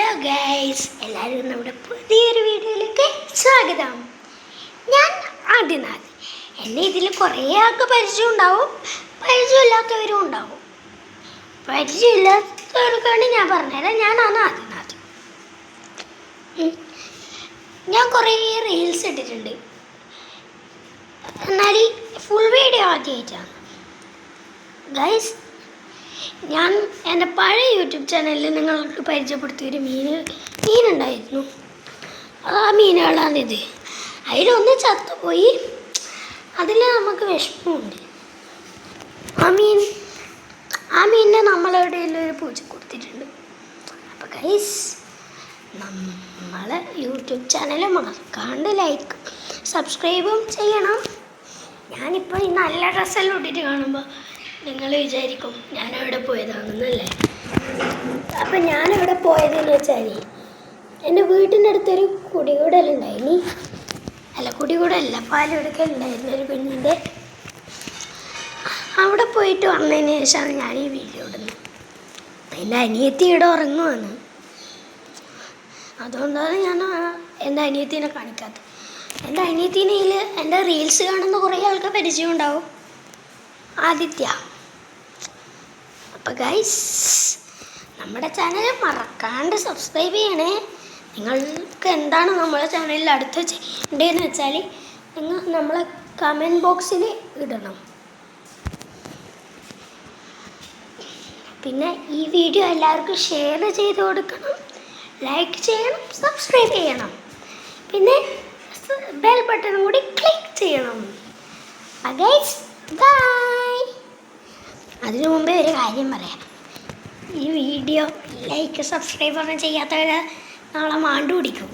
Hello guys, എല്ലാവരും നമ്മുടെ പുതിയൊരു വീഡിയോയിലേക്ക് സ്വാഗതം. ഞാൻ ആദിനാഥ്. എന്നെ ഇതിൽ കുറേ ആൾക്ക് പരിചയം ഉണ്ടാവും, പരിചയമില്ലാത്തവരും ഉണ്ടാവും. പരിചയമില്ലാത്തവർക്കാണ് ഞാൻ പറഞ്ഞുതരാം. ഞാനാണ് ആദിനാഥ്. ഞാൻ കുറേ റീൽസ് ഇട്ടിട്ടുണ്ട്, എന്നാൽ ഈ ഫുൾ വീഡിയോ ആദ്യമായിട്ടാണ് ഗൈസ്. ഞാൻ എൻ്റെ പഴയ യൂട്യൂബ് ചാനലിൽ നിങ്ങൾക്ക് പരിചയപ്പെടുത്തിയൊരു മീനുണ്ടായിരുന്നു. ആ മീനുകളാണിത്. അതിലൊന്ന് ചത്തുപോയി, അതിൽ നമുക്ക് വിഷമമുണ്ട്. ആ മീനിനെ നമ്മളവിടെ ഒരു പൂച്ച കൊടുത്തിട്ടുണ്ട്. അപ്പോൾ ഗൈസ്, നമ്മളെ യൂട്യൂബ് ചാനൽ മറക്കാണ്ട് ലൈക്ക് സബ്സ്ക്രൈബും ചെയ്യണം. ഞാനിപ്പോൾ ഈ നല്ല ഡ്രസ്സെല്ലാം ഇട്ടിട്ട് കാണുമ്പോൾ നിങ്ങൾ വിചാരിക്കും ഞാനെവിടെ പോയതാണെന്നല്ലേ. അപ്പം ഞാനെവിടെ പോയതെന്ന് വെച്ചാൽ, എൻ്റെ വീട്ടിൻ്റെ അടുത്തൊരു കുടികൂടലുണ്ടായിനി. കുടികൂടല്ല, പാലെടുക്കലുണ്ടായിരുന്നു ഒരു കുഞ്ഞിൻ്റെ. അവിടെ പോയിട്ട് വന്നതിന് ശേഷമാണ് ഞാൻ ഈ വീഡിയോ ഇടുന്നത്. എൻ്റെ അനിയത്തി ഇവിടെ ഉറങ്ങുവാണ്, അതുകൊണ്ടാണ് ഞാൻ എൻ്റെ അനിയത്തിനെ കാണിക്കാത്തത്. എൻ്റെ അനിയത്തിനയിൽ എൻ്റെ റീൽസ് കാണുന്ന കുറേ ആൾക്ക് പരിചയം ഉണ്ടാവും, ആദിത്യ. അപ്പോൾ ഗൈസ്, നമ്മുടെ ചാനൽ മറക്കാണ്ട് സബ്സ്ക്രൈബ് ചെയ്യണേ. നിങ്ങൾക്ക് എന്താണ് നമ്മളെ ചാനലിൽ അടുത്ത് ചെയ്യേണ്ടതെന്ന് വെച്ചാൽ നിങ്ങൾ നമ്മളെ കമൻറ്റ് ബോക്സിൽ ഇടണം. പിന്നെ ഈ വീഡിയോ എല്ലാവർക്കും ഷെയർ ചെയ്ത് കൊടുക്കണം, ലൈക്ക് ചെയ്യണം, സബ്സ്ക്രൈബ് ചെയ്യണം. പിന്നെ ബെൽ ബട്ടണും കൂടി ക്ലിക്ക് ചെയ്യണം. Guys, bye. അതിനു മുമ്പേ ഒരു കാര്യം പറയാം. ഈ വീഡിയോ ലൈക്ക് സബ്സ്ക്രൈബ് ഒന്നും ചെയ്യാത്തവർ നാളെ മാണ്ടു പിടിക്കും.